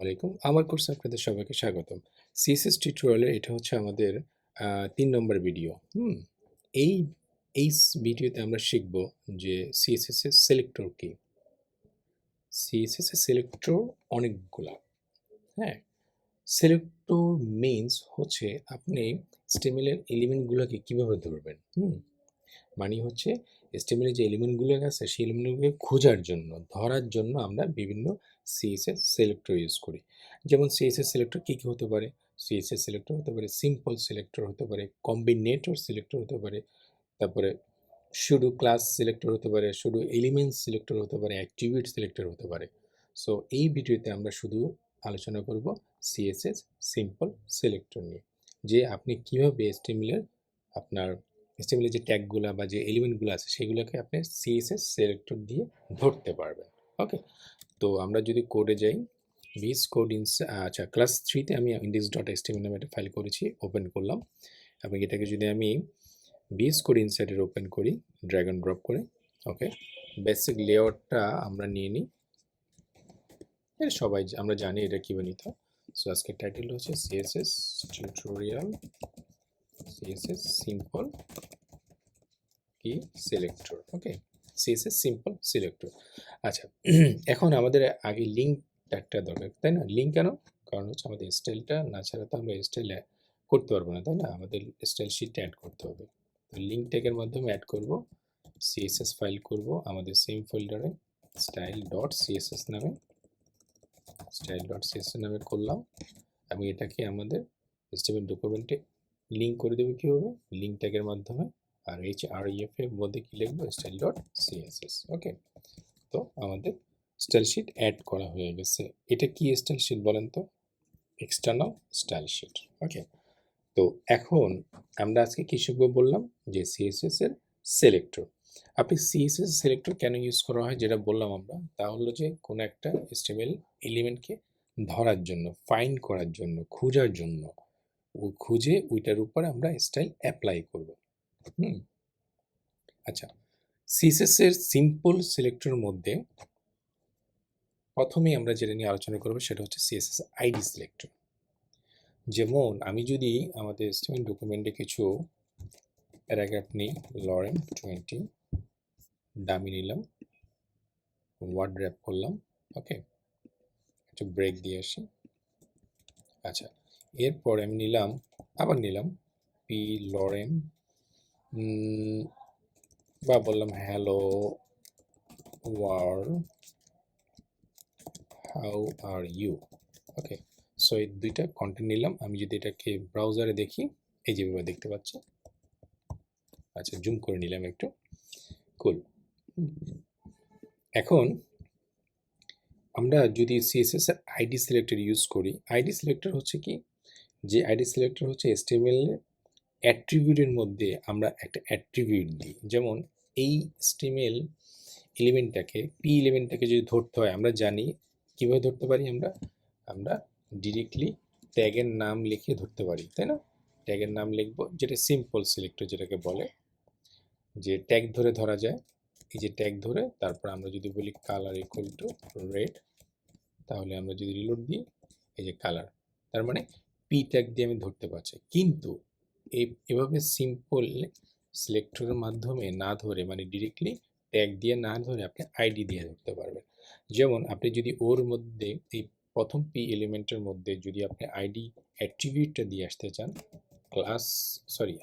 আলাইকুম। আমার কোর্সে আপনাদের সবাইকে স্বাগতম। সিএসএস টিউটোরিয়ালের এটা হচ্ছে আমাদের ৩ নম্বর ভিডিও। এই এই ভিডিওতে আমরা শিখব যে সিএসএস এর সিলেক্টর কি? সিএসএস এর সিলেক্টর অনেকগুলা। হ্যাঁ? সিলেক্টর মিনস হচ্ছে আপনি HTML এর এলিমেন্টগুলোকে কিভাবে ধরবেন? মানে হচ্ছে HTML এর যে এলিমেন্টগুলো আছে সেই এলিমেন্টগুলোকে খোঁজার জন্য, ধরার জন্য আমরা বিভিন্ন CSS সিলেক্টর ইউজ করি। যেমন CSS সিলেক্টর কী হতে পারে? CSS সিলেক্টর হতে পারে, সিম্পল সিলেক্টর হতে পারে, কম্বিনেটর সিলেক্টর হতে পারে, তারপরে শুধু ক্লাস সিলেক্টর হতে পারে, শুধু এলিমেন্ট সিলেক্টর হতে পারে, অ্যাট্রিবিউট সিলেক্টর হতে পারে। সো এই ভিডিওতে আমরা শুধু আলোচনা করব CSS সিম্পল সিলেক্টর নিয়ে, যে আপনি কীভাবে আপনার HTML এর যে ট্যাগগুলা বা যে এলিমেন্টগুলো আছে সেগুলোকে আপনি CSS সিলেক্টর দিয়ে ধরতে পারবেন। ওকে, তো আমরা যদি কোডে যাই, ভিএস কোড আচ্ছা ক্লাস 3তে আমি index.html নামে একটা ফাইল করেছি, ওপেন করলাম এবং এটাকে যদি আমি ভিএস কোড ইনসাইডের ওপেন করি ড্র্যাগ অ্যান্ড ড্রপ করে, ওকে, বেসিক লেআউটটা আমরা নিয়ে নিই। সবাই আমরা জানি এটা কীভাবে নিতে হয়। সো আজকের টাইটেল হচ্ছে CSS টিউটোরিয়াল CSS সিম্পল কি সিলেক্টর। ওকে, CSS সিম্পল সিলেক্টর। আচ্ছা, এখন আমাদের আগে লিঙ্ক ট্যাগটা দরকার, তাই না? লিঙ্ক কেন? কারণ হচ্ছে আমাদের স্টাইলটা না ছাড়া তো আমরা স্টাইল করতে পারবো না, তাই না? আমাদের স্টাইল শিটটা অ্যাড করতে হবে। তো লিঙ্ক ট্যাগের মাধ্যমে অ্যাড করব, CSS ফাইল করব আমাদের সেম ফোল্ডারে style.css নামে করলাম এবং এটাকে আমাদের HTML ডকুমেন্টে লিঙ্ক করে দেবো কীভাবে? লিঙ্ক ট্যাগের মাধ্যমে। আর href এর মধ্যে কি লিখবো? style.css। ওকে, তো আমাদের স্টাইল শিট অ্যাড করা হয়ে গেছে। এটা কি স্টাইল শিট বলেন তো? External style sheet. ওকে, তো এখন আমরা আজকে কি শিখবো বললাম যে CSS এর সিলেক্টর। আপনি CSS সিলেক্টর কেন ইউজ করা হয় যেটা বললাম আমরা, তা হলো যে কোনো একটা HTML এলিমেন্টকে ধরার জন্য, ফাইন্ড করার জন্য, খোঁজার জন্য, খুঁজে ওইটার উপর আমরা স্টাইল অ্যাপ্লাই করব। আচ্ছা, CSS এর সিম্পল সিলেক্টরের মধ্যে প্রথমেই আমরা যেটা নিয়ে আলোচনা করব সেটা হচ্ছে CSS আইডি সিলেক্টর। যেমন আমি যদি আমাদের HTML ডকুমেন্টে কিছু প্যারাগ্রাফ নিই, লরেন 20 ডামি নিলাম, ওয়ার্ড র্যাপ করলাম, ওকে, একটা ব্রেক দিয়ে আসি। আচ্ছা, এরপর আমি আবার নিলাম পি লরেন বা বললাম hello world how are you. Okay, so এই দুইটা কন্টেন্ট নিলাম। আমি যদি এটাকে ব্রাউজারে দেখি, এই যেভাবে দেখতে পাচ্ছি। আচ্ছা, জুম করে নিলাম একটু, কুল। এখন আমরা যদি CSS এর আইডি সিলেক্টর ইউজ করি, আইডি সিলেক্টর হচ্ছে কি, যে আইডি সিলেক্টর হচ্ছে HTML অ্যাট্রিবিউটের মধ্যে আমরা একটা অ্যাট্রিবিউট দিই। যেমন এই HTML এলিমেন্টটাকে, পি এলিমেন্টটাকে যদি ধরতে হয়, আমরা জানি কীভাবে ধরতে পারি। আমরা ডিরেক্টলি ট্যাগের নাম লিখে ধরতে পারি, তাই না? ট্যাগের নাম লিখবো, যেটা সিম্পল সিলেক্টর যেটাকে বলে, যে ট্যাগ ধরে ধরা যায়। এই যে ট্যাগ ধরে, তারপর আমরা যদি বলি কালার ইকুয়াল টু রেড, তাহলে আমরা যদি রিলোড দিই, এই যে কালার, তার মানে পি ট্যাগ দিয়ে আমি ধরতে পারছি। কিন্তু এভাবে সিম্পল সিলেক্টরের মাধ্যমে না ধরে, মানে ডিরেক্টলি ট্যাগ দিয়ে না ধরে আপনি আইডি দিয়ে ধরতে পারবেন। যেমন আপনি যদি ওর মধ্যে, এই প্রথম পি এলিমেন্টের মধ্যে যদি আপনি আইডি অ্যাট্রিবিউটটা দিয়ে আসতে চান,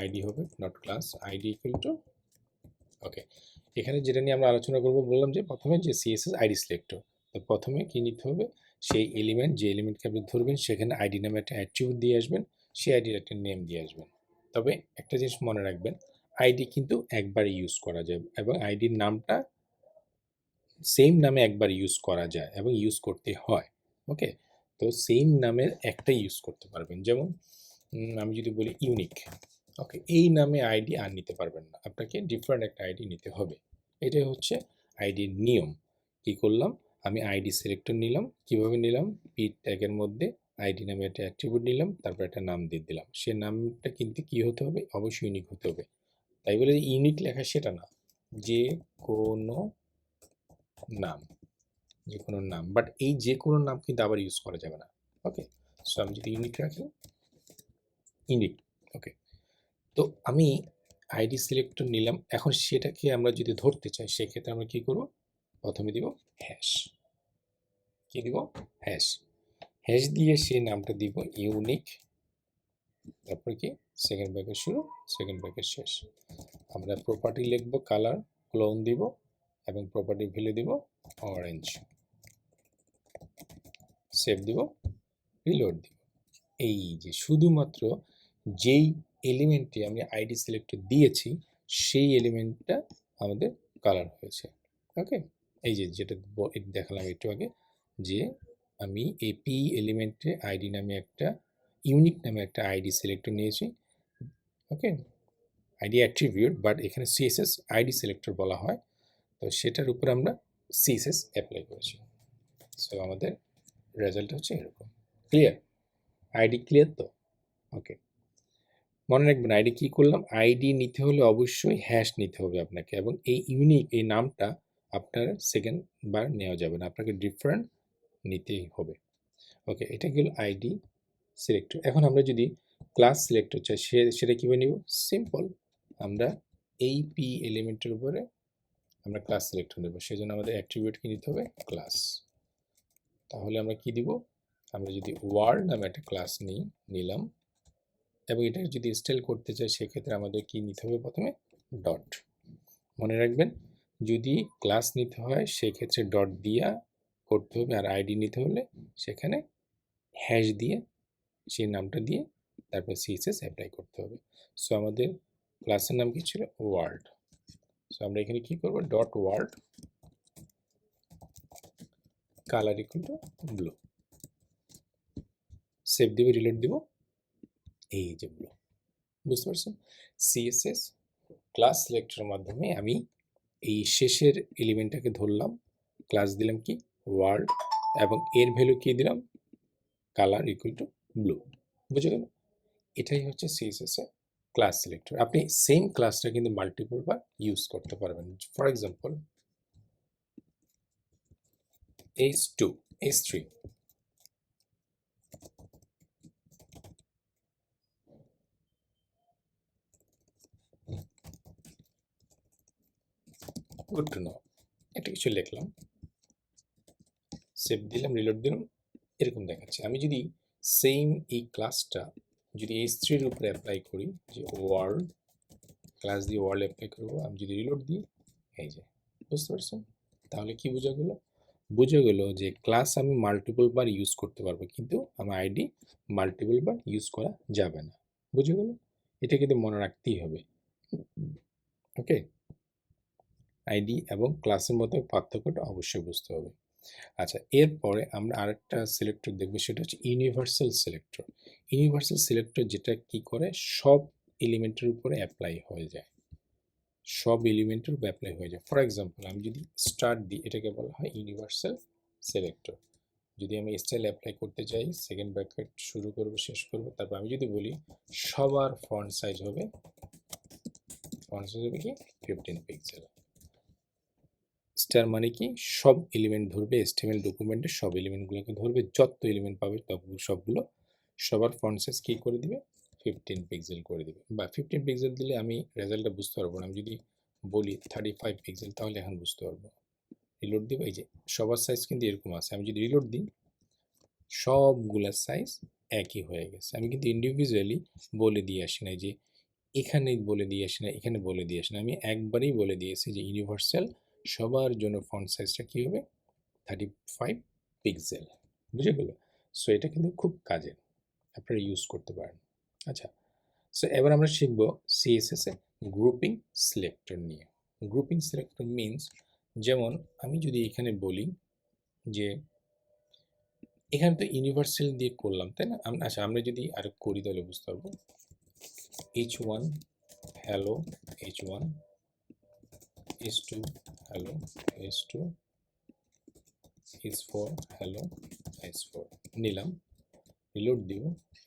আইডি হবে, not class, ID equal to, okay, এখানে যেটা নিয়ে আমরা আলোচনা করব বললাম যে প্রথমে যে CSS আইডি সিলেক্টর, তো প্রথমে কি নিতে হবে? সেই এলিমেন্ট, যে এলিমেন্টকে আপনি ধরবেন সেখানে আইডি নামে একটা অ্যাট্রিবিউট দিয়ে আসবেন, সেই আইডির একটা নেম দিয়ে আসবেন। তবে একটা জিনিস মনে রাখবেন, আইডি কিন্তু একবার ইউজ করা যায় এবং আইডির নামটা সেম নামে একবার ইউজ করা যায় এবং ইউজ করতে হয়। ওকে, তো সেম নামের একটা ইউজ করতে পারবেন। যেমন আমি যদি বলি ইউনিক, ওকে, এই নামে আইডি আর নিতে পারবেন না, আপনাকে ডিফারেন্ট একটা আইডি নিতে হবে। এটাই হচ্ছে আইডির নিয়ম। কি করলাম? আমি আইডি সিলেক্টর নিলাম। কিভাবে নিলাম? পি ট্যাগের মধ্যে আইডি নামে একটা অ্যাট্রিবিউট নিলাম, তারপর একটা নাম দিয়ে দিলাম। সে নামটা কিন্তু কি হতে হবে? অবশ্যই ইউনিক হতে হবে। তাই বলে ইউনিক লেখা সেটা না, যে কোনো নাম, যে কোনো নাম, বাট এই যে কোনো নাম কিন্তু আবার ইউজ করা যাবে না। ওকে, সো আমি যদি ইউনিক রাখি, ইউনিক, ওকে। তো আমি আইডি সিলেক্টর নিলাম, এখন সেটাকে আমরা যদি ধরতে চাই সেক্ষেত্রে আমরা কি করব, প্রথমে দিব হ্যাশ, কি দিব, হ্যাশ, হ্যাশ দিয়ে সেই নামটা দিব ইউনিক, তারপর কি সেকেন্ড ব্র্যাকেট শুরু, সেকেন্ড ব্র্যাকেট শেষ। আমরা প্রপার্টি লিখব কালার, ক্লোন দিব এবং প্রপার্টি ভ্যালু দিব অরেঞ্জ, সেভ দিব, রিলোড দিব। এই যে শুধুমাত্র যেই এলিমেন্টে আমি আইডি সিলেক্টর দিয়েছি সেই এলিমেন্টটা আমাদের কালার হয়েছে। ওকে, এই যে যেটা দেখালাম একটু আগে, যে আমি এই পি এলিমেন্টে আইডি নামে একটা ইউনিক নামে একটা আইডি সিলেক্টর নিয়েছি। ওকে, আইডি অ্যাট্রিবিউট, বাট এখানে সিএসএস আইডি সিলেক্টর বলা হয়, তো সেটার উপর আমরা সিএসএস অ্যাপ্লাই করেছি। সো আমাদের রেজাল্ট হচ্ছে এরকম। ক্লিয়ার? আইডি ক্লিয়ার তো? ওকে, মনে রাখবেন আইডি কি করলাম, আইডি নিতে হলে অবশ্যই হ্যাশ নিতে হবে আপনাকে, এবং এই ইউনিক এই নামটা আপনার সেকেন্ড বার নেওয়া যাবে না, আপনাকে ডিফারেন্ট নিতেই হবে। ওকে, এটা গেল আইডি সিলেক্টর। এখন আমরা যদি ক্লাস সিলেক্টর চাই সেটা কীভাবে নিব, সিম্পল, আমরা এই পি এলিমেন্টের উপরে আমরা ক্লাস সিলেক্টর নেব, সেই জন্য আমাদের অ্যাট্রিবিউটকে নিতে হবে ক্লাস। তাহলে আমরা কি দিব, আমরা যদি ওয়ার্ল্ড নামে একটা ক্লাস নিলাম, এবং এটা যদি স্টাইল করতে চাই সেক্ষেত্রে আমাদের কি নিতে হবে, প্রথমে ডট। মনে রাখবেন যদি ক্লাস নিতে হয় সেক্ষেত্রে ডট দিয়া করতে হবে, আর আইডি নিতে হলে সেখানে হ্যাশ দিয়ে সেই নামটা দিয়ে তারপর সিএসএস অ্যাপ্লাই করতে হবে। সো আমাদের ক্লাসের নাম কি ছিল, ওয়ার্ল্ড। সো আমরা এখানে কি করব, dot world colour equal to blue, save দিব, রিলোড দিব, এই যে ব্লু। বুঝতে পারছেন, সিএসএস ক্লাস সিলেক্টরের মাধ্যমে আমি এই শেষের এলিমেন্টটাকে ধরলাম, ক্লাস দিলাম কি ওয়ার্ল্ড, এবং এর ভ্যালু কি দিলাম, কালার ইকুয়াল টু ব্লু। বুঝে গেল? এটাই হচ্ছে সিএসএস এর ক্লাস সিলেক্টর। আপনি সেম ক্লাসটা কিন্তু মাল্টিপল বার ইউজ করতে পারবেন। For example H2, H3, good to know, এটা কিছু লিখলাম, সেভ দিলাম, রিলোড দিলাম, এরকম দেখাচ্ছে। আমি যদি সেম এই ক্লাসটা যদি H3 এর উপরে অ্যাপ্লাই করি, যে ওয়ার্ল্ড ক্লাস দিয়ে ওয়ার্ল্ড অ্যাপ্লাই করবো, আমি যদি রিলোড দিই, এই যে, বুঝতে পারছেন? তাহলে কি বোঝা গেল, বুঝে গেল যে ক্লাস আমি মাল্টিপল বার ইউজ করতে পারবো, কিন্তু আমার আইডি মাল্টিপল বার ইউজ করা যাবে না। বুঝে গেল? এটা কিন্তু মনে রাখতেই হবে। ওকে, আইডি এবং ক্লাসের মধ্যে পার্থক্যটা অবশ্যই বুঝতে হবে। আচ্ছা, এরপরে আমরা আরেকটা সিলেক্টর দেখবো, সেটা হচ্ছে ইউনিভার্সাল সিলেক্টর। ইউনিভার্সাল সিলেক্টর যেটা কি করে, সব এলিমেন্টের উপরে অ্যাপ্লাই হয়ে যায়, সব এলিমেন্টের উপর অ্যাপ্লাই হয়ে যায়। ফর এক্সাম্পল আমি যদি স্টার্ট দিই, এটাকে বলা হয় ইউনিভার্সাল সিলেক্টর। যদি আমি স্টাইল অ্যাপ্লাই করতে চাই, সেকেন্ড ব্র্যাকেট শুরু করব, শেষ করব, তারপর আমি যদি বলি সবার ফন্ট সাইজ হবে কি 15 পিক্সেল। স্টার মানে কি, সব এলিমেন্ট ধরবে, এসটিএমএল ডকুমেন্টের সব এলিমেন্টগুলোকে ধরবে, যত এলিমেন্ট পাবে সবগুলো, সবার ফন্ট সাইজ কী করে দিবে, 15 পিক্সেল করে দিবে। বা 15 পিক্সেল দিলে আমি রেজাল্টটা বুঝতে পারবো না, আমি যদি বলি 35 পিক্সেল তাহলে এখন বুঝতে পারবো। রিলোড দিব, এই যে সবার সাইজ কিন্তু এরকম আছে, আমি যদি রিলোড দিই সবগুলার সাইজ একই হয়ে গেছে। আমি কিন্তু ইন্ডিভিজুয়ালি বলে দিয়ে আসি না, যে এখানে বলে দিয়ে আসি না, এখানে বলে দিয়ে আসি না, আমি একবারেই বলে দিয়েছি যে ইউনিভার্সাল সবার জন্য ফন্ট সাইজটা কী হবে, 35 পিক্সেল। বুঝে গেল? সো এটা কিন্তু খুব কাজের, আপনারা ইউজ করতে পারেন। আচ্ছা, সো এবার আমরা শিখব সিএসএস এ গ্রুপিং সিলেক্টর নিয়ে। গ্রুপিং সিলেক্টর মিনস, যেমন আমি যদি এখানে বলি যে এখানে তো ইউনিভার্সাল দিয়ে করলাম, তাই না? আচ্ছা, আমরা যদি আর করি তাহলে বুঝতে পারবো। H1 hello, H1, H2 hello, H2, H4 hello, H4 নিলাম, রিলোড দিব,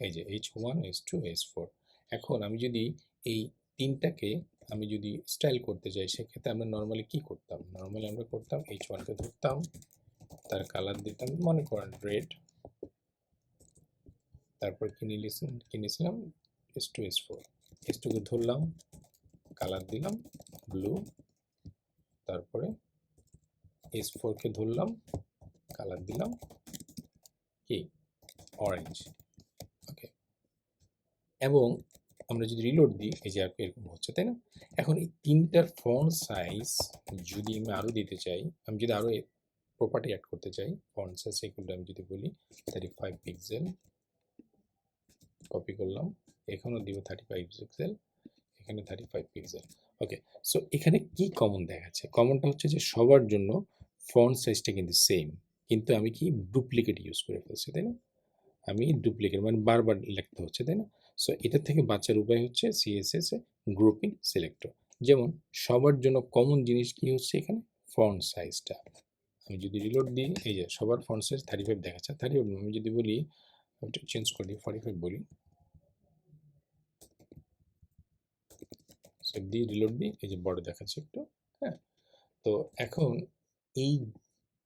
এই যে H1, H2, H4। এখন আমি যদি এই তিনটাকে আমি যদি স্টাইল করতে চাই সেক্ষেত্রে আমরা নর্মালি কি করতাম, নর্মালি আমরা করতাম H1কে ধরতাম, তার কালার দিতাম মনে করেন রেড, তারপর কিনেছিলাম S2 S4, S2 কে ধরলাম, কালার দিলাম ব্লু, তারপরে S4 কে ধরলাম, কালার দিলাম কি অরেঞ্জ। ওকে, এবং আমরা যদি রিলোড দিই এই যে এরকম হচ্ছে, তাই না? এখন এই তিনটার ফন্ট সাইজ যদি আমি আরও দিতে চাই, আমি যদি আরও প্রপার্টি অ্যাড করতে চাই, ফন্ট সাইজ এগুলো আমি যদি বলি 35 পিক্সেল, কপি করলাম, এখানেও দিব 35 পিক্সেল, এখানে 35 পিক্সেল। ওকে, সো এখানে কি কমন দেখাচ্ছে? কমনটা হচ্ছে যে সবার জন্য ফন্ট সাইজটা কিন্তু সেম, কিন্তু আমি কি ডুপ্লিকেট ইউজ করে ফেলছি, তাই না? আমি ডুপ্লিকেট মানে বারবার লিখতে হচ্ছে, তাই না? সো এটা থেকে বাঁচার উপায় হচ্ছে CSS গ্রুপিং সিলেক্টর। যেমন সবার জন্য কমন জিনিস কি হচ্ছে এখানে, ফন্ট সাইজটা। আমি যদি রিলোড দিই এই যে সবার ফন্ট সাইজ 35 দেখাচ্ছে, 35 আমি যদি বলি চেঞ্জ করে দিই 45 বলি, সেভ দিই রিলোড দিই এই যে বড় দেখাচ্ছে একটু। হ্যাঁ, তো এখন এই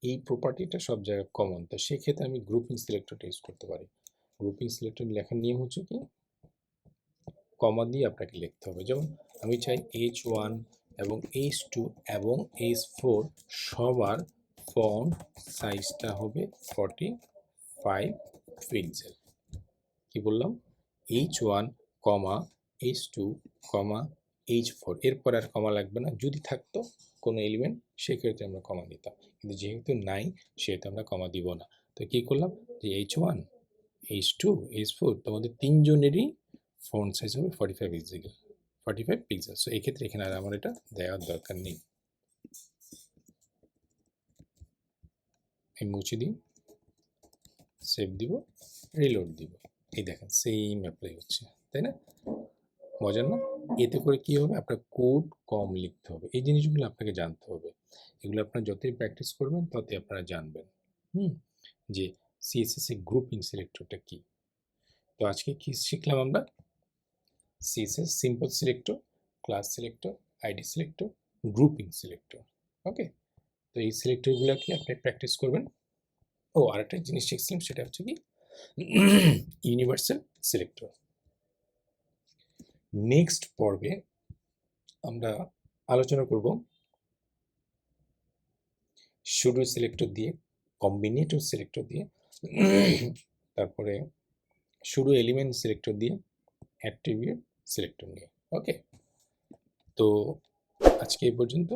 এই প্রপার্টিটা সব জায়গায় কমন, তো সেক্ষেত্রে আমি গ্রুপিং সিলেক্টরটা ইউজ করতে পারি। গ্রুপিং সিলেক্টর লেখার নিয়ম হচ্ছে কি, কমা দিয়ে আপনাকে লিখতে হবে। যেমন আমি চাই H1 এবং H2 এবং H4 সবার ফন্ট সাইজটা হবে 45 পিক্সেল। কি বললাম, H1, H2, H4, এরপর আর কমা লাগবে না। যদি থাকতো কোনো এলিমেন্ট সেক্ষেত্রে আমরা কমা দিতাম, কিন্তু যেহেতু নাই সেহেতু আমরা কমা দিব না। তো কি করলাম যে H1, H2, H4 তোমাদের তিনজনেরই ফন্ট সাইজ হবে 45 পিক্সেল, 45 পিক্সেল। সো এই ক্ষেত্রে এখানে আর আমার এটা দেওয়ার দরকার নেই। আমি মুছে দিই, সেভ দিব, রিলোড দিব, এই দেখেন সেম অ্যাপ্লাই হচ্ছে, তাই না? মজার না? এতে করে কি হবে, আপনার কোড কম লিখতে হবে। এই জিনিসগুলো আপনাকে জানতে হবে। এগুলো আপনারা যতই প্র্যাকটিস করবেন ততই আপনারা জানবেন যে CSS গ্রুপিং সিলেক্টরটা কি। তো আজকে কি শিখলাম আমরা, CSS simple selector, class selector, ID selector, grouping selector. Okay, তো এই সিলেক্টরগুলো কি আপনি প্র্যাকটিস করবেন। ও আরেকটা জিনিস শিখছিলাম, সেটা হচ্ছে কি ইউনিভার্সাল সিলেক্টর। নেক্সট পর্বে আমরা আলোচনা করব শুডো সিলেক্টর দিয়ে, কম্বিনেটর সিলেক্টর দিয়ে, তারপরে শুডো এলিমেন্ট সিলেক্টর দিয়ে, অ্যাট্রিবিউট সিলেক্টর নিয়ে। ওকে, তো আজকে এই পর্যন্ত।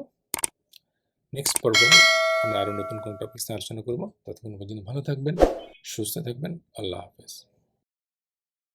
নেক্সট পর্বে আমরা আরও নতুন কোনো টপিক নিয়ে আলোচনা করব। ততক্ষণ পর্যন্ত ভালো থাকবেন, সুস্থ থাকবেন। আল্লাহ হাফেজ।